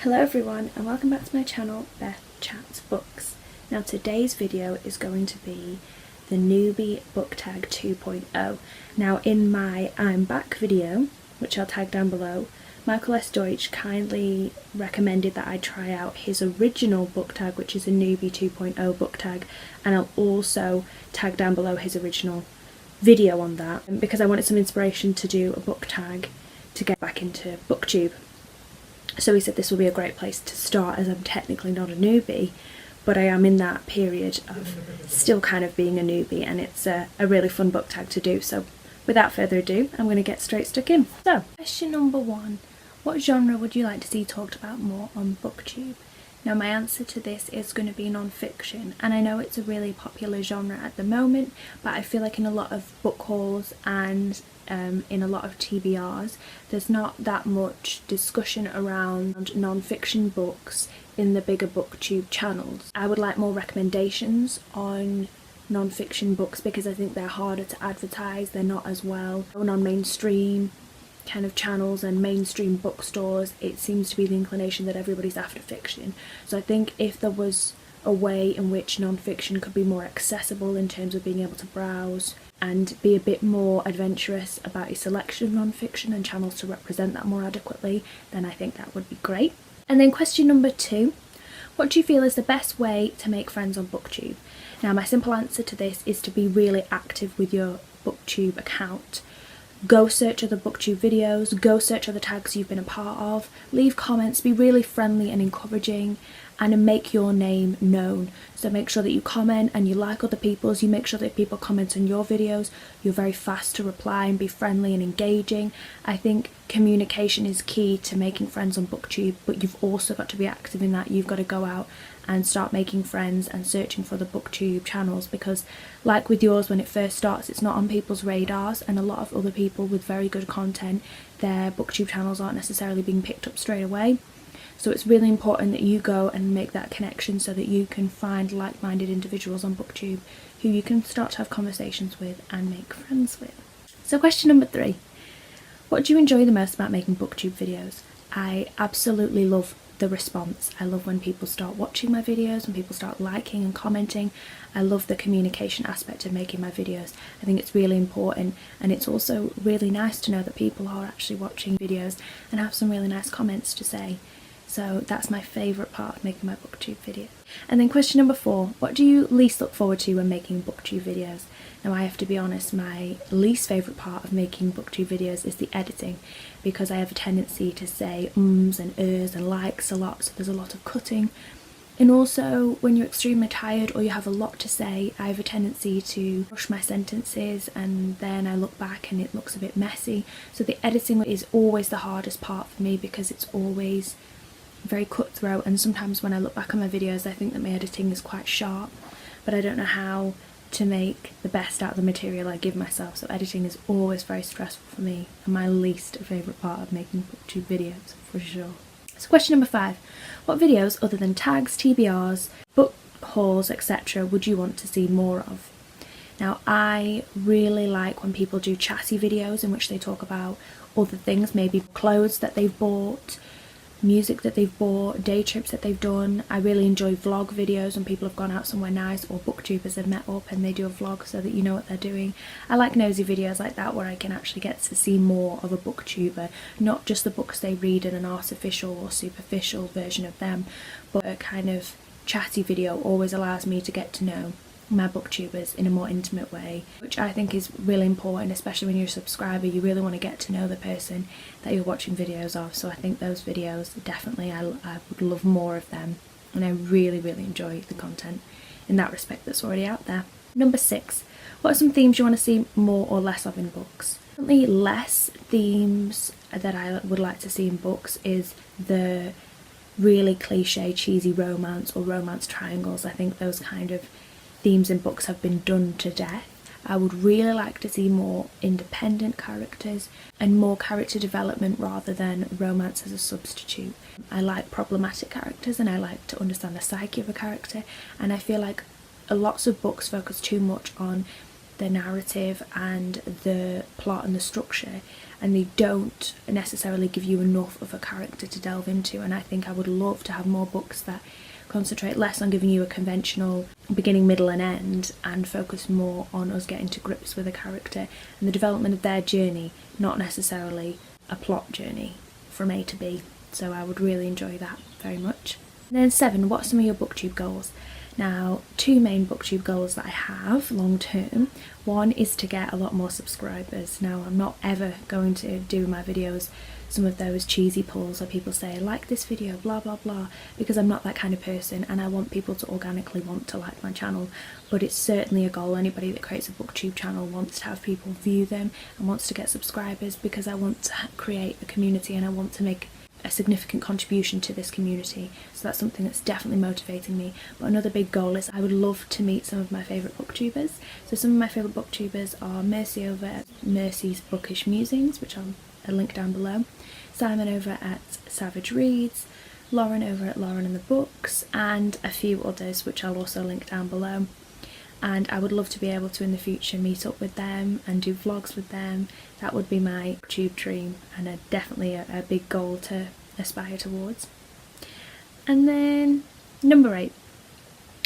Hello everyone and welcome back to my channel, BethChatsBooks. Now today's video is going to be the Newbie book tag 2.0. Now in my I'm back video, which I'll tag down below, Micheal S. Deutch kindly recommended that I try out his original book tag, which is a Newbie 2.0 book tag, and I'll also tag down below his original video on that because I wanted some inspiration to do a book tag to get back into Booktube. So he said this will be a great place to start, as I'm technically not a newbie, but I am in that period of still kind of being a newbie, and it's a really fun book tag to do. So without further ado, I'm going to get straight stuck in. So question number 1, what genre would you like to see talked about more on Booktube? Now my answer to this is going to be non-fiction, and I know it's a really popular genre at the moment, but I feel like in a lot of book hauls and in a lot of TBRs there's not that much discussion around non-fiction books in the bigger Booktube channels. I would like more recommendations on non-fiction books because I think they're harder to advertise, they're not as well known on mainstream kind of channels and mainstream bookstores. It seems to be the inclination that everybody's after fiction. So I think if there was a way in which non-fiction could be more accessible in terms of being able to browse and be a bit more adventurous about your selection of non-fiction and channels to represent that more adequately, then I think that would be great. And then question number 2, what do you feel is the best way to make friends on Booktube? Now my simple answer to this is to be really active with your Booktube account. Go search other Booktube videos, go search other tags you've been a part of, leave comments, be really friendly and encouraging, and make your name known. So make sure that you comment and you like other people's, you make sure that if people comment on your videos, you're very fast to reply and be friendly and engaging. I think communication is key to making friends on Booktube, but you've also got to be active in that. You've got to go out and start making friends and searching for the Booktube channels, because like with yours, when it first starts it's not on people's radars, and a lot of other people with very good content, their Booktube channels aren't necessarily being picked up straight away. So it's really important that you go and make that connection so that you can find like-minded individuals on Booktube who you can start to have conversations with and make friends with. So question number 3, what do you enjoy the most about making Booktube videos? I absolutely love the response. I love when people start watching my videos, when people start liking and commenting. I love the communication aspect of making my videos. I think it's really important, and it's also really nice to know that people are actually watching videos and have some really nice comments to say. So that's my favourite part of making my Booktube video. And then question number 4, what do you least look forward to when making Booktube videos? Now I have to be honest, my least favourite part of making Booktube videos is the editing, because I have a tendency to say ums and ers and likes a lot, so there's a lot of cutting. And also when you're extremely tired or you have a lot to say, I have a tendency to rush my sentences and then I look back and it looks a bit messy. So the editing is always the hardest part for me because it's always very cutthroat, and sometimes when I look back on my videos I think that my editing is quite sharp, but I don't know how to make the best out of the material I give myself. So editing is always very stressful for me and my least favourite part of making Booktube videos for sure. So question number 5, what videos other than tags, TBRs, book hauls, etc. would you want to see more of? Now I really like when people do chatty videos in which they talk about other things, maybe clothes that they've bought, music that they've bought, day trips that they've done. I really enjoy vlog videos when people have gone out somewhere nice, or booktubers have met up and they do a vlog so that you know what they're doing. I like nosy videos like that where I can actually get to see more of a booktuber, not just the books they read in an artificial or superficial version of them, but a kind of chatty video always allows me to get to know my booktubers in a more intimate way, which I think is really important, especially when you're a subscriber. You really want to get to know the person that you're watching videos of, so I think those videos definitely, I would love more of them, and I really enjoy the content in that respect that's already out there. Number 6, what are some themes you want to see more or less of in books? Definitely less themes that I would like to see in books is the really cliche cheesy romance or romance triangles. I think those kind of themes in books have been done to death. I would really like to see more independent characters and more character development rather than romance as a substitute. I like problematic characters and I like to understand the psyche of a character, and I feel like lots of books focus too much on the narrative and the plot and the structure, and they don't necessarily give you enough of a character to delve into. And I think I would love to have more books that concentrate less on giving you a conventional beginning, middle and end, and focus more on us getting to grips with a character and the development of their journey, not necessarily a plot journey from A to B. So I would really enjoy that very much. And then 7, what are some of your Booktube goals? Now, 2 main Booktube goals that I have long term. One is to get a lot more subscribers. Now, I'm not ever going to do my videos some of those cheesy pulls where people say like this video blah blah blah, because I'm not that kind of person, and I want people to organically want to like my channel. But it's certainly a goal. Anybody that creates a Booktube channel wants to have people view them and wants to get subscribers, because I want to create a community and I want to make a significant contribution to this community. So that's something that's definitely motivating me. But another big goal is I would love to meet some of my favourite booktubers. So some of my favourite booktubers are Mercy over at Mercy's Bookish Musings, which I'll link down below, Simon over at Savage Reads, Lauren over at Lauren and the Books, and a few others which I'll also link down below. And I would love to be able to in the future meet up with them and do vlogs with them. That would be my tube dream, and definitely a big goal to aspire towards. And then number 8,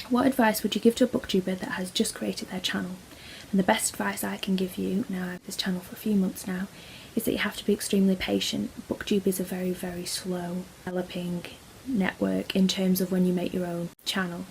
what advice would you give to a booktuber that has just created their channel? And the best advice I can give you, now I have this channel for a few months now, is that you have to be extremely patient. Booktube is a very, very slow developing network in terms of when you make your own channel.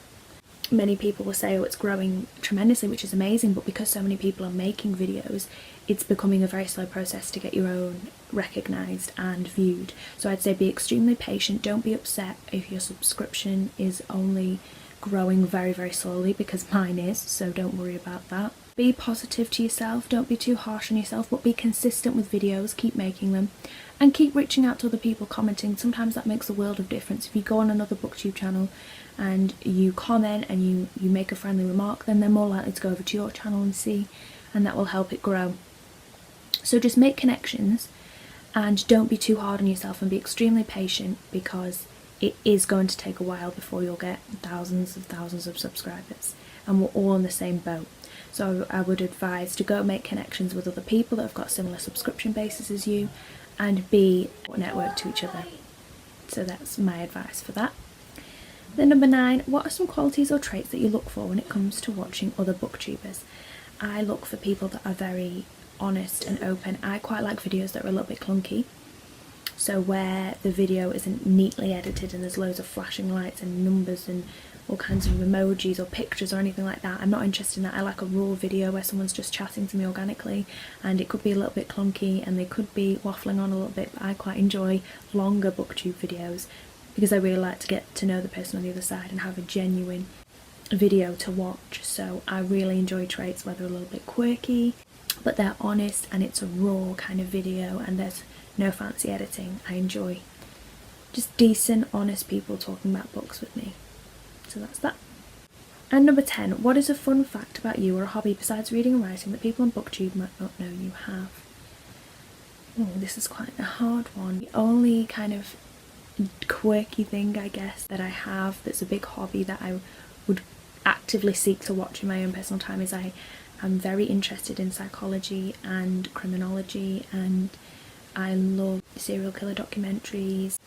Many people will say, oh, it's growing tremendously, which is amazing, but because so many people are making videos, it's becoming a very slow process to get your own recognised and viewed. So I'd say be extremely patient. Don't be upset if your subscription is only growing very, very slowly, because mine is, so don't worry about that. Be positive to yourself, don't be too harsh on yourself, but be consistent with videos, keep making them, and keep reaching out to other people, commenting. Sometimes that makes a world of difference. If you go on another Booktube channel and you comment and you make a friendly remark, then they're more likely to go over to your channel and see, and that will help it grow. So just make connections and don't be too hard on yourself, and be extremely patient, because it is going to take a while before you'll get thousands of subscribers, and we're all in the same boat. So I would advise to go make connections with other people that have got similar subscription bases as you, and be networked to each other. So that's my advice for that. Then number 9, what are some qualities or traits that you look for when it comes to watching other booktubers? I look for people that are very honest and open. I quite like videos that are a little bit clunky. So where the video isn't neatly edited and there's loads of flashing lights and numbers and all kinds of emojis or pictures or anything like that, I'm not interested in that. I like a raw video where someone's just chatting to me organically, and it could be a little bit clunky and they could be waffling on a little bit, but I quite enjoy longer booktube videos because I really like to get to know the person on the other side and have a genuine video to watch. So I really enjoy traits where they're a little bit quirky, but they're honest and it's a raw kind of video and there's no fancy editing. I enjoy just decent, honest people talking about books with me. So that's that. And number 10, what is a fun fact about you or a hobby besides reading and writing that people on Booktube might not know you have? Oh, this is quite a hard one. The only kind of quirky thing, I guess, that I have that's a big hobby that I would actively seek to watch in my own personal time is I am very interested in psychology and criminology, and I love serial killer documentaries,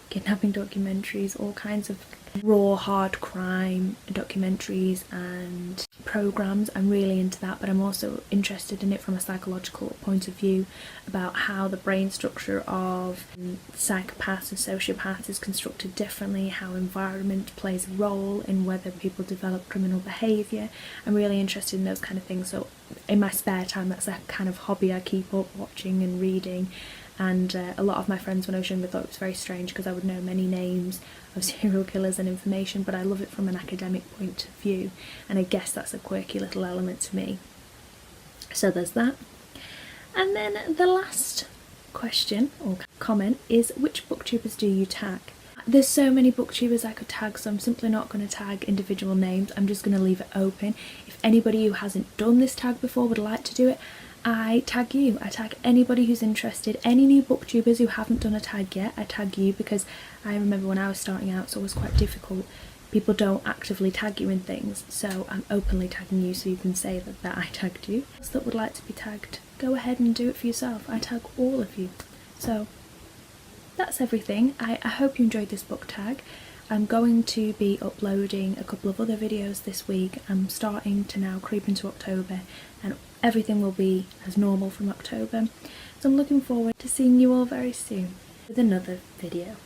kidnapping documentaries, all kinds of raw hard crime documentaries and programs. I'm really into that, but I'm also interested in it from a psychological point of view, about how the brain structure of psychopaths and sociopaths is constructed differently, how environment plays a role in whether people develop criminal behaviour. I'm really interested in those kind of things, so in my spare time that's a kind of hobby I keep up watching and reading. And a lot of my friends when I was younger thought it was very strange because I would know many names of serial killers and information, but I love it from an academic point of view, and I guess that's a quirky little element to me. So there's that. And then the last question or comment is, which booktubers do you tag? There's so many booktubers I could tag, so I'm simply not going to tag individual names. I'm just going to leave it open. If anybody who hasn't done this tag before would like to do it, I tag you. I tag anybody who's interested. Any new booktubers who haven't done a tag yet, I tag you, because I remember when I was starting out, so it was quite difficult people don't actively tag you in things, so I'm openly tagging you so you can say that I tagged you. Those that would like to be tagged, go ahead and do it for yourself. I tag all of you. So that's everything. I hope you enjoyed this book tag. I'm going to be uploading a couple of other videos this week. I'm starting to now creep into October and everything will be as normal from October. So I'm looking forward to seeing you all very soon with another video.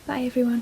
Bye everyone.